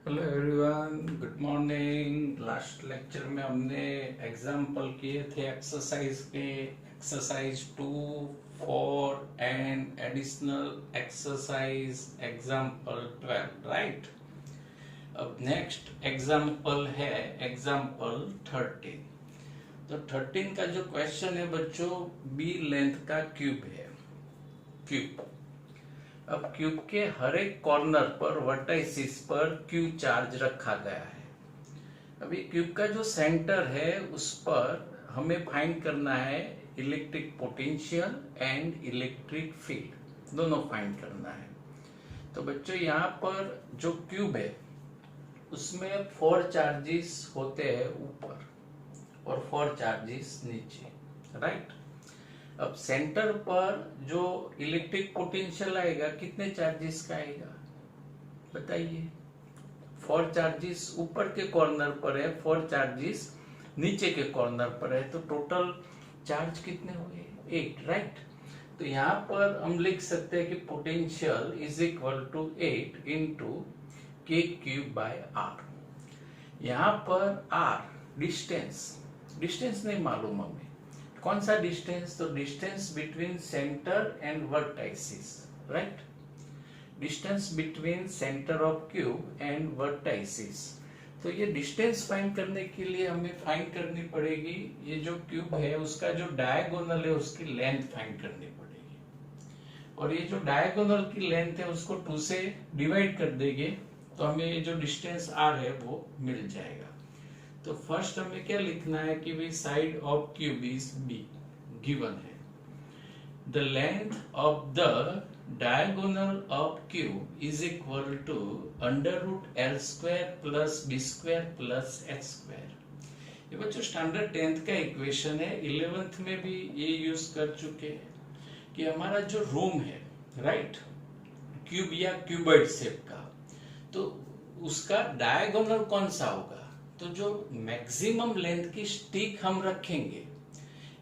Hello everyone, good morning. Last lecture में हमने example किए थे एक्सरसाइज के, exercise 2, 4 and additional exercise example 12, right. अब नेक्स्ट एग्जाम्पल है एग्जाम्पल 13। तो 13 का जो क्वेश्चन है बच्चों, बी लेंथ का क्यूब है। क्यूब, अब क्यूब के हर एक कॉर्नर पर वर्टाइसिस पर क्यू चार्ज रखा गया है। अभी क्यूब का जो सेंटर है उस पर हमें फाइंड करना है electric potential and electric field, दोनों फाइंड करना है। तो बच्चों यहाँ पर जो क्यूब है उसमें 4 चार्जेस होते हैं ऊपर और 4 चार्जेस नीचे, राइट। अब सेंटर पर जो इलेक्ट्रिक पोटेंशियल आएगा कितने चार्जेस का आएगा बताइए। 4 चार्जेस ऊपर के कॉर्नर पर है, 4 चार्जेस नीचे के कॉर्नर पर है, तो टोटल चार्ज कितने हुए 8, राइट। तो यहाँ पर हम लिख सकते हैं कि potential is equal to 8 into K cube by R. यहाँ पर आर डिस्टेंस नहीं मालूम हमें, कौन सा डिस्टेंस, तो distance between centre and vertices, right. Distance between centre of cube and vertices. तो ये डिस्टेंस फाइंड करने के लिए हमें फाइंड करनी पड़ेगी ये जो क्यूब है उसका जो डायगोनल है उसकी लेंथ फाइंड करनी पड़ेगी, और ये जो डायगोनल की लेंथ है उसको 2 से डिवाइड कर देंगे तो हमें ये जो डिस्टेंस आर है वो मिल जाएगा। तो फर्स्ट हमें क्या लिखना है कि भाई side of cube is B given है। The length of the diagonal of cube is equal to under root L square plus B square plus H square. ये बच्चों स्टैंडर्ड 10th का इक्वेशन है, 11th में भी ये यूज कर चुके हैं कि हमारा जो रूम है, राइट, क्यूब या क्यूबॉइड शेप का, तो उसका डायगोनल कौन सा होगा। तो जो मैक्सिमम लेंथ की स्टिक हम रखेंगे,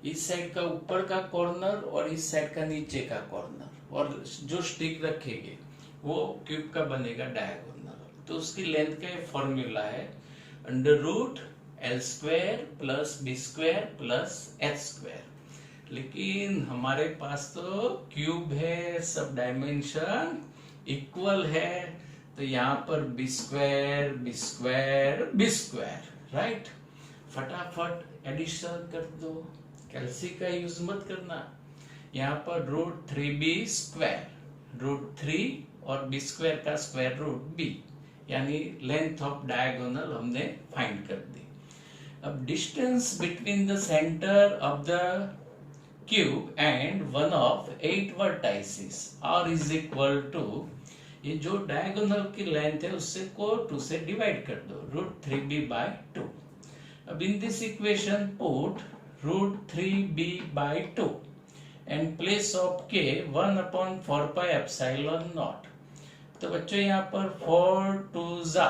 इस साइड का ऊपर का कॉर्नर और इस साइड का नीचे का कॉर्नर, और जो स्टिक रखेंगे वो क्यूब का बनेगा डायगोनल। तो उसकी लेंथ का ये फॉर्मूला है under root L square plus B square plus H square. लेकिन हमारे पास तो क्यूब है, सब डायमेंशन इक्वल है, तो यहाँ पर B square B square B square, right. फटाफट एडिशन कर दो, कैलसी का यूज मत करना। यहाँ पर रूट 3b स्क्वायर, रूट 3 और बी स्क्वायर का स्क्वायर रूट b, यानी लेंथ ऑफ डायगोनल हमने फाइंड कर दी। अब distance between the centre of the cube and one of 8 vertices R is equal to, ये जो डायगोनल की लेंथ है उससे को 2 से डिवाइड कर दो, रूट 3b बाय 2। अब in this equation put root 3b by 2 and place of k 1/4 pi epsilon naught. तो बच्चों यहाँ पर 4 2 जा,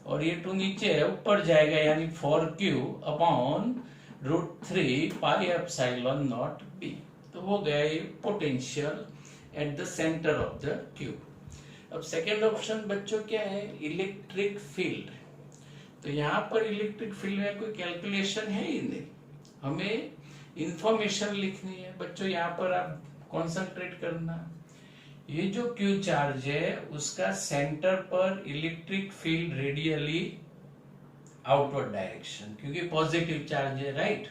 और ये 2 नीचे है ऊपर जाएगा, यानी 4q upon root 3 pi epsilon naught b। तो हो गया ये potential at the centre of the cube. अब सेकेंड ऑप्शन बच्चों क्या है, इलेक्ट्रिक फील्ड। तो यहाँ पर इलेक्ट्रिक फील्ड में कोई कैलकुलेशन है ही नहीं, हमें इंफॉर्मेशन लिखनी है। बच्चों यहाँ पर आप कॉन्सेंट्रेट करना, ये जो क्यू चार्ज है उसका सेंटर पर electric field radially outward direction, क्योंकि पॉजिटिव चार्ज है, राइट।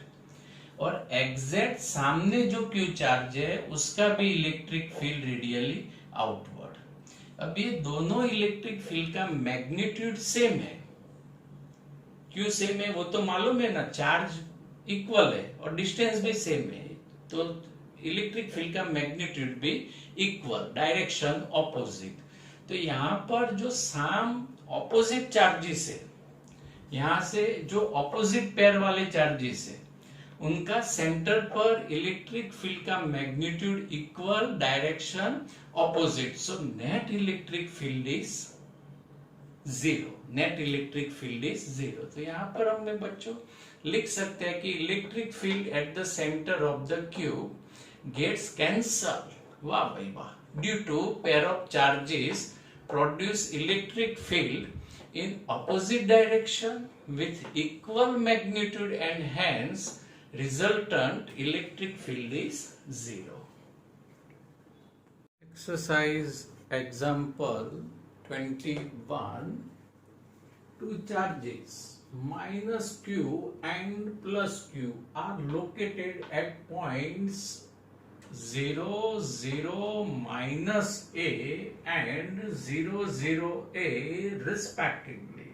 और एग्जैक्ट सामने जो क्यू चार्ज है उसका भी इलेक्ट्रिक फील्ड रेडियली आउटवर्ड। अब ये दोनों इलेक्ट्रिक फील्ड का मैग्नीट्यूड सेम है, क्यों सेम है वो तो मालूम है ना, चार्ज इक्वल है और डिस्टेंस भी सेम है, तो इलेक्ट्रिक फील्ड का मैग्नीट्यूड भी इक्वल, डायरेक्शन ऑपोजिट। तो यहाँ पर जो साम ऑपोजिट चार्जेस है, यहाँ से जो ऑपोजिट पेयर वाले चार्जेस है उनका सेंटर पर इलेक्ट्रिक फील्ड का magnitude equal, direction opposite, so net electric field is 0। Net electric field is 0। तो यहाँ पर हमने बच्चों लिख सकते हैं कि electric field at the centre of the cube gets cancel, वाह भाई वाह, due to pair of charges produce electric field in opposite direction with equal magnitude and hence resultant electric field is 0. Exercise example 21. Two charges minus q and plus q are located at points 0, 0, minus a and 0, 0, a respectively.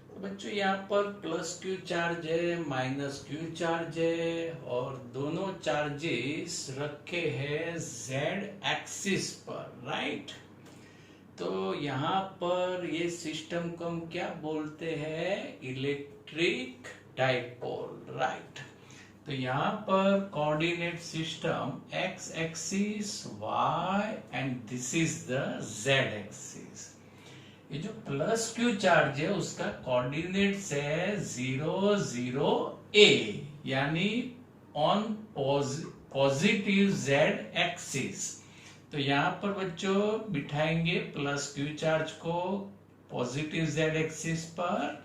तो बच्चों यहाँ पर plus Q charge है, minus Q charge है और दोनों charges रखे हैं जेड एक्सिस पर, राइट। तो यहाँ पर ये सिस्टम को हम क्या बोलते हैं, इलेक्ट्रिक डाइपोल, राइट। तो यहाँ पर coordinate system X axis, Y and this is the Z axis. ये जो प्लस क्यू चार्ज है उसका कोऑर्डिनेट्स है 0, 0, a, यानी ऑन पॉजिटिव जेड एक्सिस। तो यहाँ पर बच्चों बिठाएंगे प्लस क्यू चार्ज को पॉजिटिव जेड एक्सिस पर।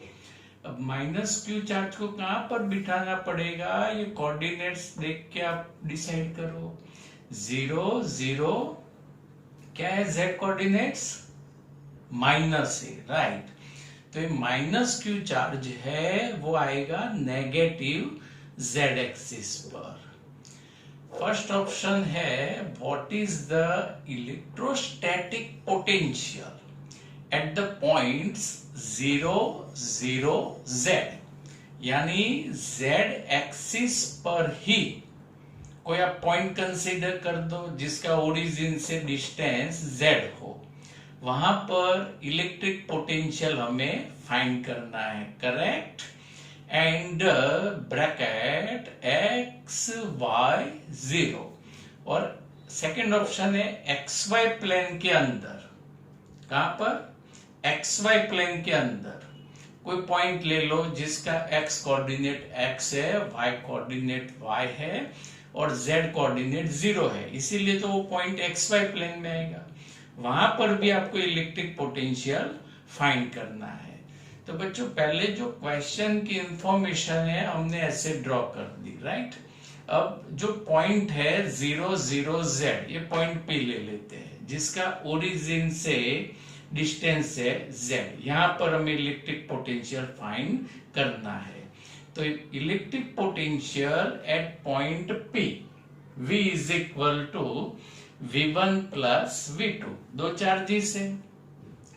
अब माइनस क्यू चार्ज को कहां पर बिठाना पड़ेगा, ये कोऑर्डिनेट्स देख के आप डिसाइड करो। 0, 0 क्या है जेड कोऑर्डिनेट्स, माइनस है, राइट। तो ये माइनस क्यू चार्ज है वो आएगा नेगेटिव जेड एक्सिस पर। फर्स्ट ऑप्शन है what is the electrostatic potential at the points 0, 0, z, यानी z एक्सिस पर ही कोई आप पॉइंट कंसीडर कर दो जिसका ओरिजिन से डिस्टेंस z हो, वहां पर इलेक्ट्रिक पोटेंशियल हमें फाइंड करना है, correct. And bracket x y 0 और सेकेंड ऑप्शन है एक्स वाई प्लेन के अंदर, कहां पर एक्स वाई प्लेन के अंदर कोई पॉइंट ले लो जिसका x कोऑर्डिनेट x है, y कोऑर्डिनेट y है और z कोऑर्डिनेट 0 है, इसीलिए तो वो पॉइंट एक्स वाई प्लेन में आएगा। वहां पर भी आपको इलेक्ट्रिक पोटेंशियल फाइंड करना है। तो बच्चों पहले जो क्वेश्चन की इंफॉर्मेशन है हमने ऐसे ड्रॉ कर दी, राइट। अब जो पॉइंट है 0, 0, z, ये पॉइंट P ले लेते हैं जिसका ओरिजिन से डिस्टेंस है z। यहां पर हमें इलेक्ट्रिक पोटेंशियल फाइंड करना है। तो electric potential at point P V is equal to V1 plus V2, दो चार्जेस है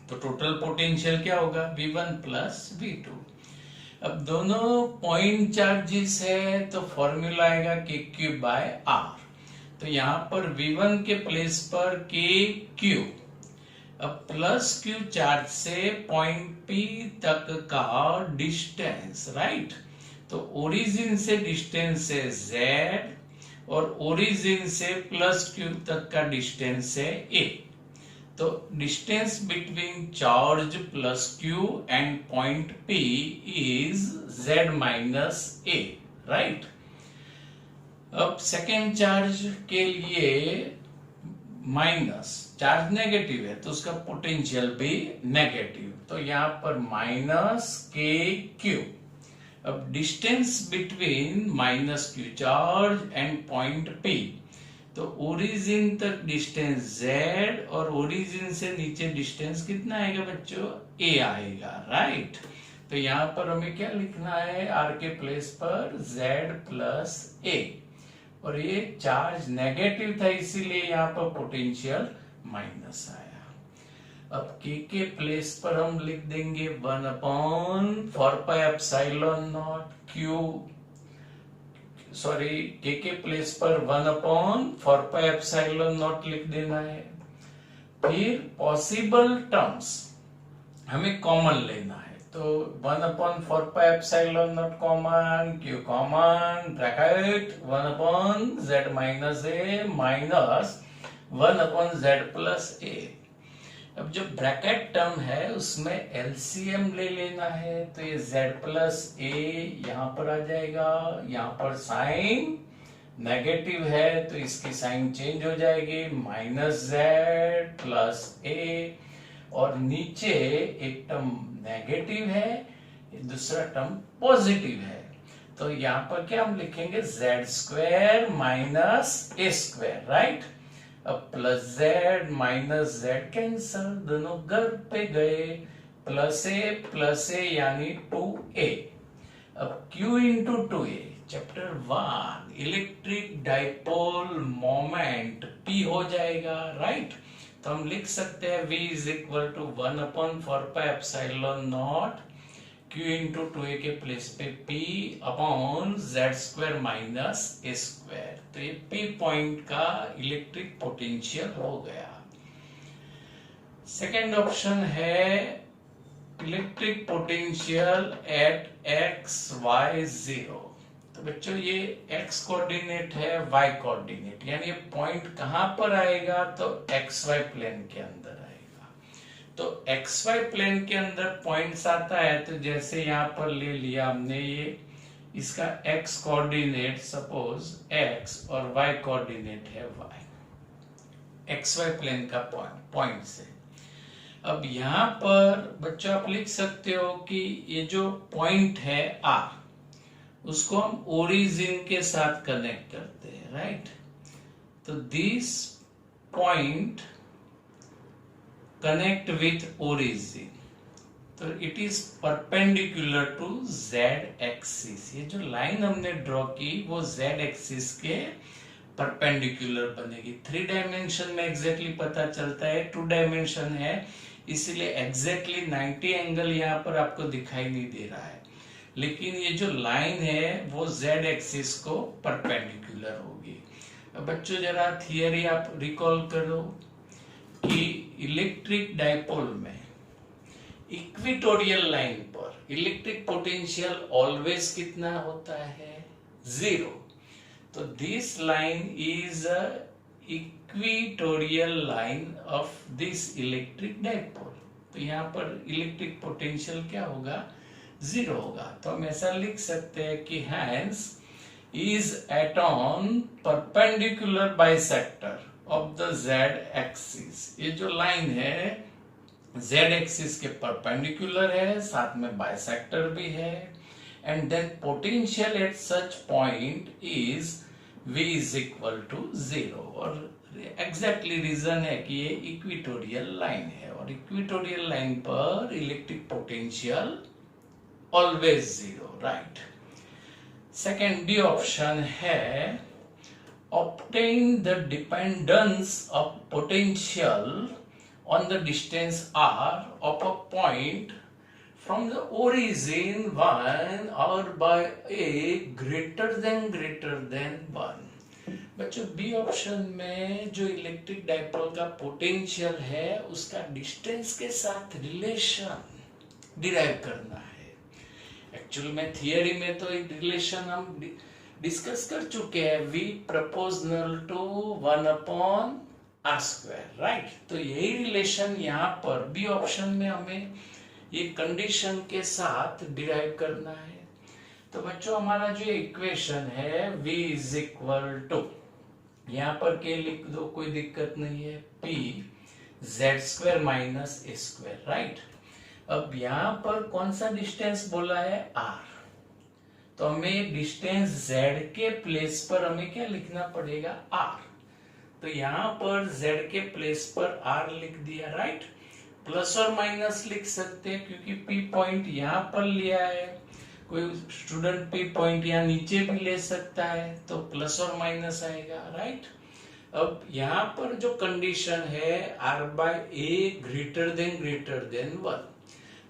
तो टोटल पोटेंशियल क्या होगा, V1 प्लस V2। अब दोनों पॉइंट चार्जेस है तो फॉर्मूला आएगा KQ/R। तो यहां पर V1 के प्लेस पर KQ। अब प्लस Q चार्ज से पॉइंट P तक का डिस्टेंस, राइट। तो ओरिजिन से डिस्टेंस है Z और ओरिजिन से प्लस Q तक का डिस्टेंस है A। तो distance between charge plus Q and point P is Z minus A, right. अब सेकेंड चार्ज के लिए माइनस, चार्ज नेगेटिव है तो उसका पोटेंशियल भी नेगेटिव, तो यहां पर माइनस KQ। अब distance between minus Q charge and point P, तो ओरिजिन तक डिस्टेंस Z और ओरिजिन से नीचे डिस्टेंस कितना आएगा बच्चों, A आएगा, राइट। तो यहां पर हमें क्या लिखना है, R के प्लेस पर Z प्लस A और ये चार्ज नेगेटिव था इसीलिए यहाँ पर पोटेंशियल माइनस आया। अब K के प्लेस पर हम लिख देंगे 1/4πε0 Q, सॉरी K के प्लेस पर 1/4πε0 लिख देना है। फिर पॉसिबल टर्म्स हमें कॉमन लेना है, तो 1/4πε0 common, Q common, bracket 1/z minus A minus 1/z plus A। अब जो ब्रैकेट टर्म है उसमें एलसीएम ले लेना है, तो ये z प्लस A यहां पर आ जाएगा, यहां पर साइन नेगेटिव है तो इसकी साइन चेंज हो जाएगी, माइनस z प्लस A और नीचे एक टर्म नेगेटिव है, दूसरा टर्म पॉजिटिव है। तो यहाँ पर क्या हम लिखेंगे, Z square minus A square, right. अब plus Z minus Z cancel, दोनों घर पे गए, प्लस ए यानी 2a। अब Q into 2a, chapter 1 electric dipole moment P हो जाएगा, राइट। तो हम लिख सकते हैं V is equal to 1/4πε0 Q into 2a के प्लेस पे P upon Z square minus A square. तो ये P पॉइंट का इलेक्ट्रिक पोटेंशियल हो गया। सेकेंड ऑप्शन है इलेक्ट्रिक पोटेंशियल एट XY0। तो बच्चों ये x कोऑर्डिनेट है, y कोऑर्डिनेट, यानी ये पॉइंट कहां पर आएगा, तो XY प्लेन के अंदर आएगा। तो XY प्लेन के अंदर पॉइंट्स आता है, तो जैसे यहां पर ले लिया हमने ये, इसका x कोऑर्डिनेट सपोज x और y कोऑर्डिनेट है y, XY प्लेन का पॉइंट से। अब यहां पर बच्चों आप लिख सकते हो कि ये जो पॉइंट है R, उसको हम ओरिजिन के साथ कनेक्ट करते हैं, राइट। तो this point connect with origin, तो it is perpendicular to Z axis. ये जो लाइन हमने ड्रॉ की वो जेड एक्सिस के परपेंडिकुलर बनेगी। 3 डायमेंशन में एग्जैक्टली पता चलता है, 2 डायमेंशन है इसलिए एग्जैक्टली 90 एंगल यहाँ पर आपको दिखाई नहीं दे रहा है, लेकिन ये जो लाइन है वो जेड एक्सिस को परपेंडिकुलर होगी। अब बच्चों जरा थियरी आप रिकॉल करो कि इलेक्ट्रिक डाइपोल में इक्वेटोरियल लाइन पर इलेक्ट्रिक पोटेंशियल ऑलवेज कितना होता है, 0। तो this line is a equatorial line of this electric dipole. तो यहाँ पर इलेक्ट्रिक पोटेंशियल क्या होगा, 0 होगा। तो हम ऐसा लिख सकते हैं कि hence is at on perpendicular bisector of the Z axis. ये जो लाइन है जेड एक्सिस के परपेंडिकुलर है, साथ में बाइसेक्टर भी है, and then potential at such point is V is equal to 0। और एग्जैक्टली रीजन है कि ये इक्वेटोरियल लाइन है, और इक्वेटोरियल लाइन पर electric potential always 0, right. Second B option है obtain the dependence of potential on the distance r of a point from the origin 1 or by a greater than 1। बच्चों B option में जो electric dipole का potential है उसका distance के साथ relation derive करना है। एक्चुअल में थियरी में तो एक रिलेशन हम डिस्कस कर चुके हैं, v proportional to 1/r², right. तो यही रिलेशन यहाँ पर बी ऑप्शन में हमें ये कंडीशन के साथ डिराइव करना है। तो बच्चों हमारा जो इक्वेशन है v इज इक्वल टू, यहाँ पर के लिख दो, कोई दिक्कत नहीं है, p Z square minus A square, right. अब यहाँ पर कौन सा डिस्टेंस बोला है, r। तो हमें डिस्टेंस z के प्लेस पर हमें क्या लिखना पड़ेगा, r। तो यहाँ पर z के प्लेस पर r लिख दिया, राइट। प्लस और माइनस लिख सकते हैं क्योंकि p पॉइंट यहाँ पर लिया है, कोई स्टूडेंट p पॉइंट यहाँ नीचे भी ले सकता है, तो प्लस और माइनस आएगा, राइट। अब यहाँ पर जो कंडीशन है r/a ग्रेटर देन 1।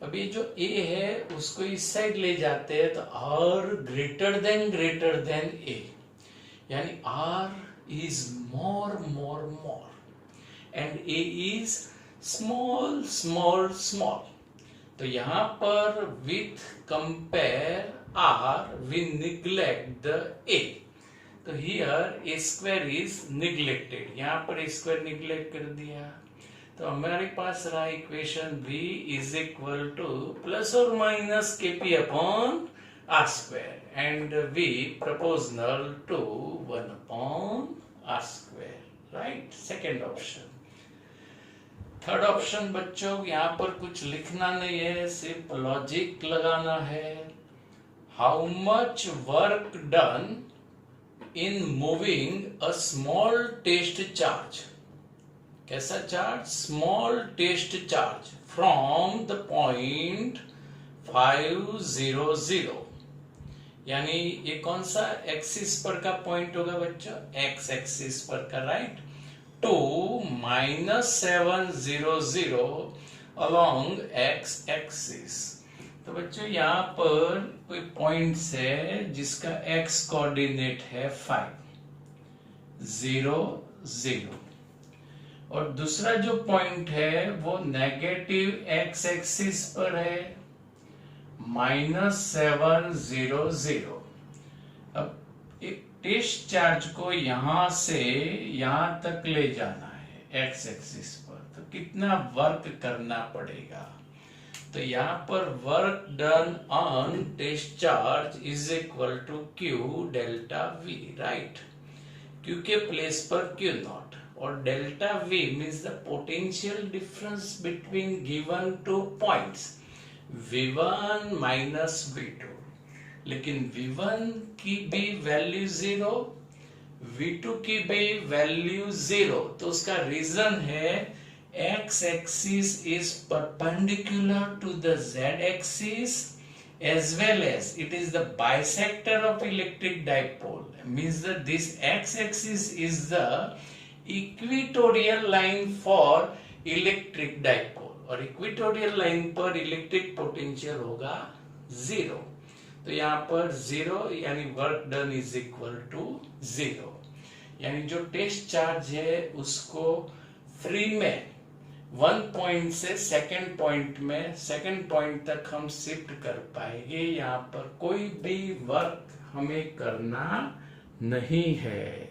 अब ये जो a है उसको इस साइड ले जाते हैं, तो r ग्रेटर देन a, यानी r is more and a is small. तो यहाँ पर with compare r we neglect the a। तो here a square is neglected, यहाँ पर a स्क्वायर निग्लेक्ट कर दिया। तो हमारे पास रहा equation v is equal to plus और minus kp upon r square, and v proportional to 1/r², right. Second option. Third option बच्चों यहाँ पर कुछ लिखना नहीं है, सिर्फ लॉजिक लगाना है। How much work done in moving a small test charge, कैसा charge, small test charge from the point 500, यानी ये कौन सा एक्सिस पर का पॉइंट होगा बच्चों, एक्स एक्सिस पर का, right, to -700 along X axis. तो बच्चों यहाँ पर कोई पॉइंट्स है जिसका एक्स कोऑर्डिनेट है 5, 0, 0, और दूसरा जो पॉइंट है वो नेगेटिव एक्स एक्सिस पर है -700। अब एक टेस्ट चार्ज को यहां से यहां तक ले जाना है एक्स एक्सिस पर, तो कितना वर्क करना पड़ेगा। तो यहाँ पर work done on test charge is equal to Q delta V, right, Q के प्लेस पर क्यू नॉट, और delta V means the potential difference between given two points V1 minus V2, लेकिन V1 की भी वैल्यू 0, V2 की भी value 0, तो उसका रीजन है x axis is perpendicular to the z axis as well as it is the bisector of electric dipole, means that this x axis is the equatorial line for electric dipole, और equatorial line पर electric potential होगा 0। तो यहाँ पर 0 यानी work done is equal to 0, यानी जो test charge है उसको फ्री में 1 पॉइंट से सेकंड पॉइंट में, सेकंड पॉइंट तक हम शिफ्ट कर पाएंगे। यहाँ पर कोई भी वर्क हमें करना नहीं है।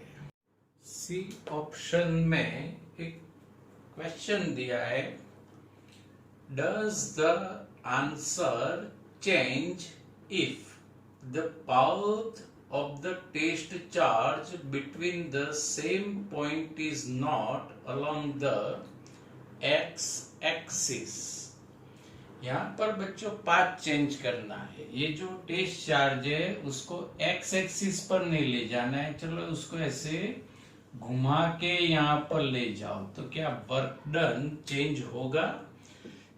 सी ऑप्शन में एक क्वेश्चन दिया है, does the answer change if the path of the test charge between the same point is not along the x axis? यहाँ पर बच्चों पाथ चेंज करना है, ये जो टेस्ट चार्ज है उसको एक्स एक्सिस पर नहीं ले जाना है, चलो उसको ऐसे घुमा के यहाँ पर ले जाओ, तो क्या वर्क डन चेंज होगा?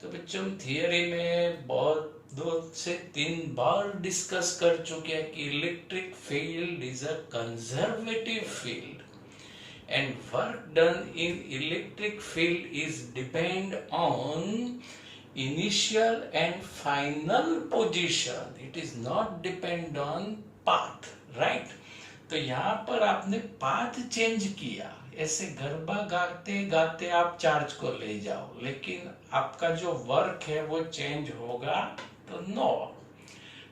तो बच्चों थियरी में बहुत 2 से 3 बार डिस्कस कर चुके हैं कि electric field is a conservative field and work done in electric field is depend on initial and final position, it is not depend on path, right. तो यहाँ पर आपने पाथ चेंज किया, ऐसे गरबा गाते गाते आप चार्ज को ले जाओ, लेकिन आपका जो वर्क है वो चेंज होगा तो no,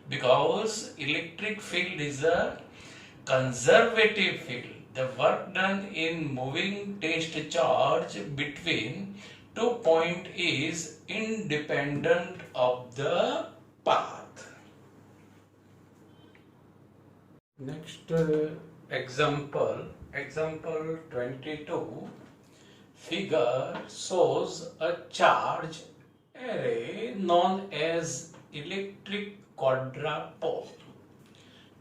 because electric field is a conservative field. The work done in moving test charge between 2 point is independent of the path. Next example 22, figure shows a charge array known as electric quadrupole।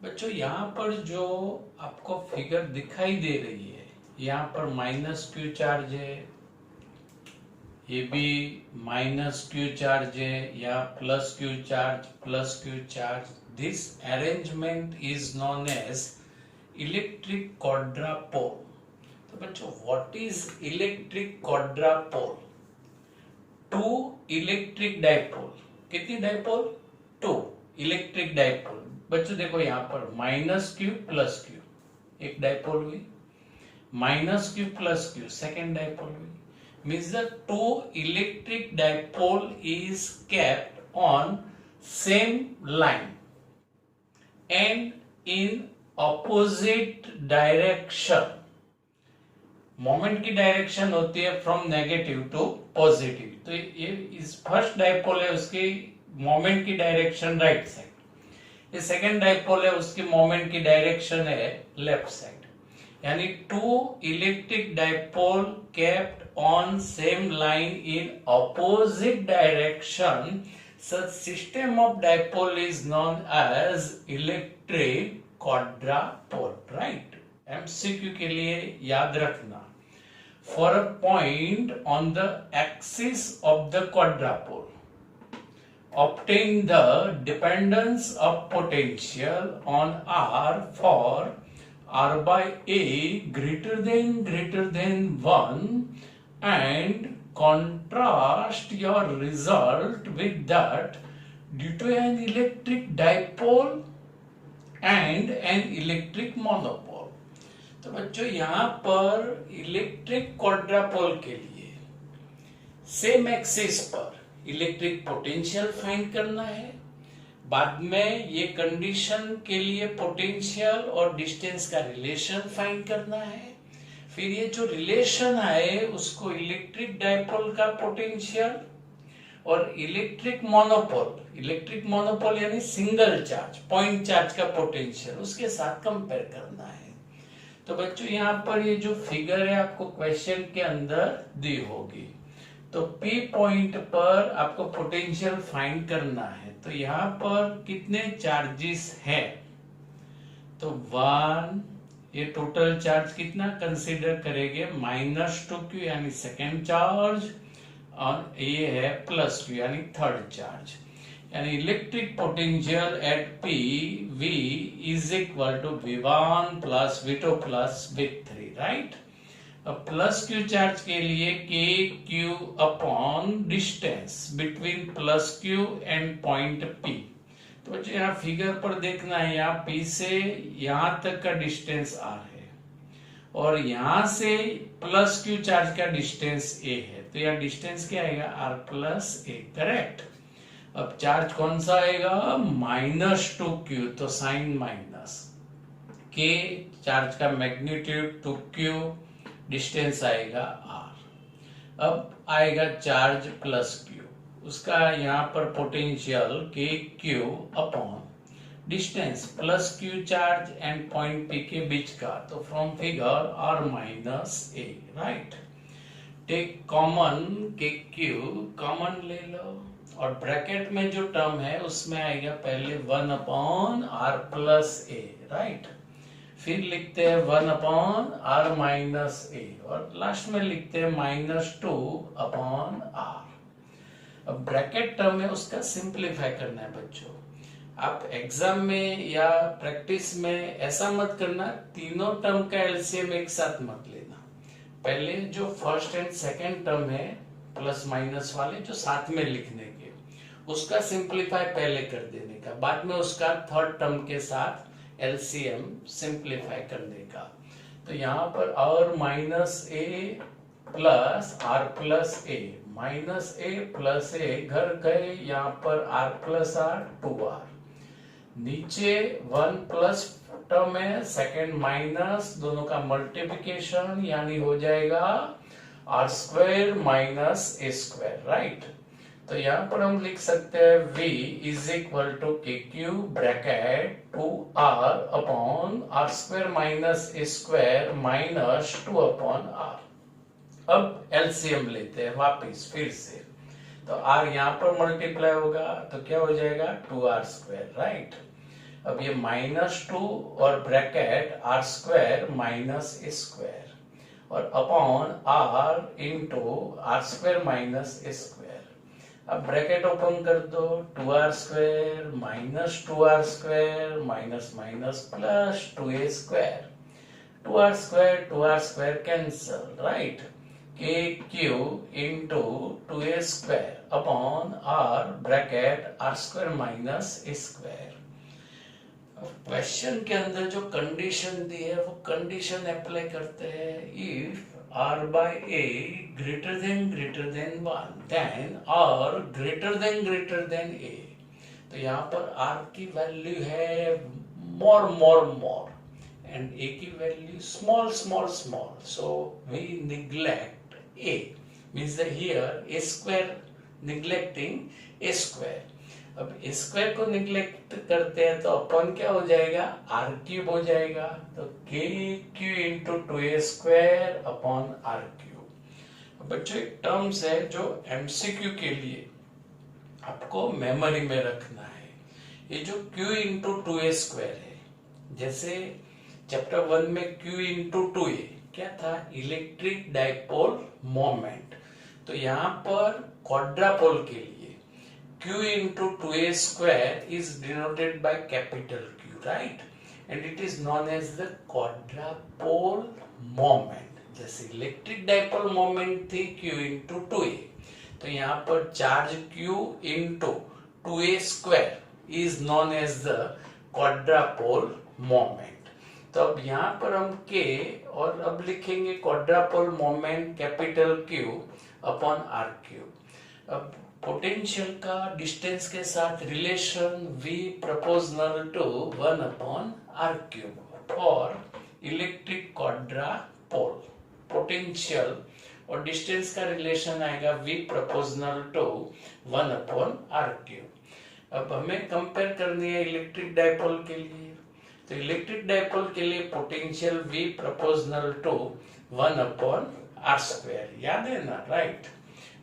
बच्चों यहाँ पर जो आपको figure दिखाई दे रही है, यहाँ पर -q चार्ज है, ये भी -q चार्ज है, या +q charge, this arrangement is known as electric quadrupole. तो बच्चों what is electric quadrupole? 2 electric dipole, कितनी डाइपोल? 2 electric dipole. बच्चों देखो यहाँ पर -q +q एक डाइपोल हुई, -q +q सेकेंड डाइपोल हुई, means the 2 electric dipole is kept on same line and in opposite direction. Moment की डायरेक्शन होती है फ्रॉम नेगेटिव टू पॉजिटिव, तो ये इस फर्स्ट डाइपोल है उसकी मोमेंट की डायरेक्शन राइट साइड, ये सेकंड डाइपोल है उसकी मोमेंट की डायरेक्शन है लेफ्ट साइड। यानी two electric dipole kept on same line in opposite direction, such system of dipole is known as electric quadrupole. Right? MCQ के लिए याद रखना. For a point on the axis of the quadrupole, obtain the dependence of potential on R for R by A greater than 1 and contrast your result with that due to an electric dipole and an electric monopole. तो बच्चों यहाँ पर electric क्वाड्रापोल के लिए same axis पर electric potential find करना है. बाद में ये कंडीशन के लिए पोटेंशियल और डिस्टेंस का रिलेशन फाइंड करना है. फिर ये जो रिलेशन आए उसको इलेक्ट्रिक डाइपोल का पोटेंशियल और इलेक्ट्रिक मोनोपोल यानी सिंगल चार्ज पॉइंट चार्ज का पोटेंशियल उसके साथ कंपेयर करना है. तो बच्चों यहाँ पर ये जो फिगर है आपको क्वेश्चन के अंदर दी होगी. तो P पॉइंट पर आपको पोटेंशियल फाइंड करना है. तो यहाँ पर कितने चार्जेस है? तो 1, ये टोटल चार्ज कितना कंसीडर करेंगे -2q यानी सेकेंड चार्ज और ये है +q यानी थर्ड चार्ज. यानी इलेक्ट्रिक potential at P V is equal to V1 plus V2 plus V3. Right? अब +q चार्ज के लिए kq upon distance between +q and point P. तो बच्चों यहाँ फिगर पर देखना है, यहाँ P से यहाँ तक का डिस्टेंस r है और यहाँ से +q चार्ज का डिस्टेंस a है. तो यहाँ डिस्टेंस क्या आएगा? r+a. करेक्ट. अब चार्ज कौन सा आएगा? -2q. तो साइन माइनस k चार्ज का मैग्नीट्यूड 2q डिस्टेंस आएगा r. अब आएगा चार्ज +q, उसका यहाँ पर potential kq upon distance +q charge and point P के बीच का. तो from figure r-a. Right? Take common kq common ले लो और ब्रैकेट में जो टर्म है उसमें आएगा पहले 1/r+a. राइट? फिर लिखते हैं 1/r-a और लास्ट में लिखते हैं -2/r. अब ब्रैकेट टर्म है उसका सिंपलीफाई करना है बच्चों. आप एग्जाम में या प्रैक्टिस में ऐसा मत करना तीनों टर्म का एलसीएम एक साथ मत लेना. पहले जो फर्स्ट एंड सेकंड टर्म है प्लस माइनस वाले जो साथ में लिखने के उसका सिंपलीफाई पहले कर देने का, बाद में उसका थर्ड टर्म के साथ एलसीएम सिंप्लीफाई करने का. तो यहाँ पर r-a प्लस r+a -a+a घर गए, यहाँ पर r+r 2r. नीचे 1 प्लस टर्म है, सेकेंड माइनस, दोनों का मल्टीप्लिकेशन यानी हो जाएगा r² - a². राइट? तो यहाँ पर हम लिख सकते हैं V is equal to kq bracket 2r upon r² - a² -2/r. अब एलसीएम लेते हैं वापिस फिर से. तो r यहाँ पर मल्टीप्लाई होगा तो क्या हो जाएगा 2r². राइट? अब ये -2 और ब्रैकेट r² - a² और upon r into r² - a². अब ब्रैकेट ओपन कर दो, 2r² - 2r² minus minus plus 2a². 2r² cancel. Right? kq into 2a² upon r bracket r² - a². Question के अंदर जो कंडीशन दी है वो कंडीशन अप्लाई करते हैं. If r by a greater than 1 then r greater than a. तो यहाँ पर r की वैल्यू है more and a की value small. So we neglect a, means that here a² neglecting a². अब स्क्वायर को निग्लेक्ट करते हैं तो अपन क्या हो जाएगा, आर क्यूब हो जाएगा। तो K Q into 2a² upon R cube. बच्चों एक टर्म्स है जो एमसीक्यू के लिए आपको मेमोरी में रखना है। ये जो q इंटू 2a² है, जैसे चैप्टर 1 में q इंटू 2a क्या था, इलेक्ट्रिक डाइपोल मोमेंट। तो यहाँ पर क्वाड्रापोल के लिए q into 2a square is denoted by capital Q, right? And it is known as the quadrupole moment. जैसे इलेक्ट्रिक डाइपोल मोमेंट थी q into 2a, तो यहाँ पर charge q into 2a square is known as the quadrupole moment. तो अब यहाँ पर हम k और अब लिखेंगे quadrupole moment capital Q upon R cube. अब पोटेंशियल का डिस्टेंस के साथ relation V proportional to 1 upon R cube for electric quadrupole. Potential और डिस्टेंस का रिलेशन आएगा V proportional to 1 upon R cube. अब हमें कंपेयर करनी है इलेक्ट्रिक डाइपोल के लिए, तो इलेक्ट्रिक डाइपोल के लिए potential V proportional to 1 upon R square, याद है ना, राइट।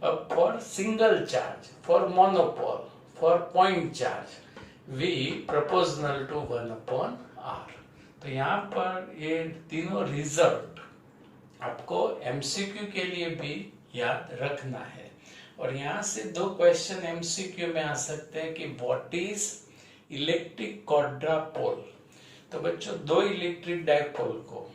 अब for single charge, for monopole, for point charge V proportional to 1 upon R. तो यहाँ पर ये तीनों रिजल्ट आपको एमसीक्यू के लिए भी याद रखना है। और यहाँ से दो क्वेश्चन एमसीक्यू में आ सकते हैं कि व्हाट इज इलेक्ट्रिक क्वाड्रापोल। तो बच्चों दो इलेक्ट्रिक डाइपोल को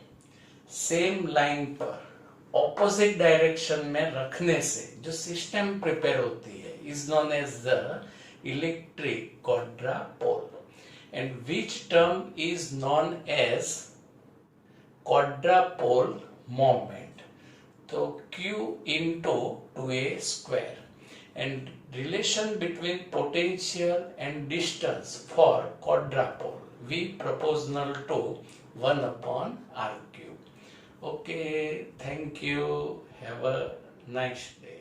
सेम लाइन पर ऑपोजिट डायरेक्शन में रखने से जो सिस्टम प्रिपेयर होती है is known as the electric quadrupole. And which term is known as quadrupole moment. तो q into 2a square and relation between potential and distance for quadrupole V proportional to 1 upon r cube. Okay, thank you. Have a nice day.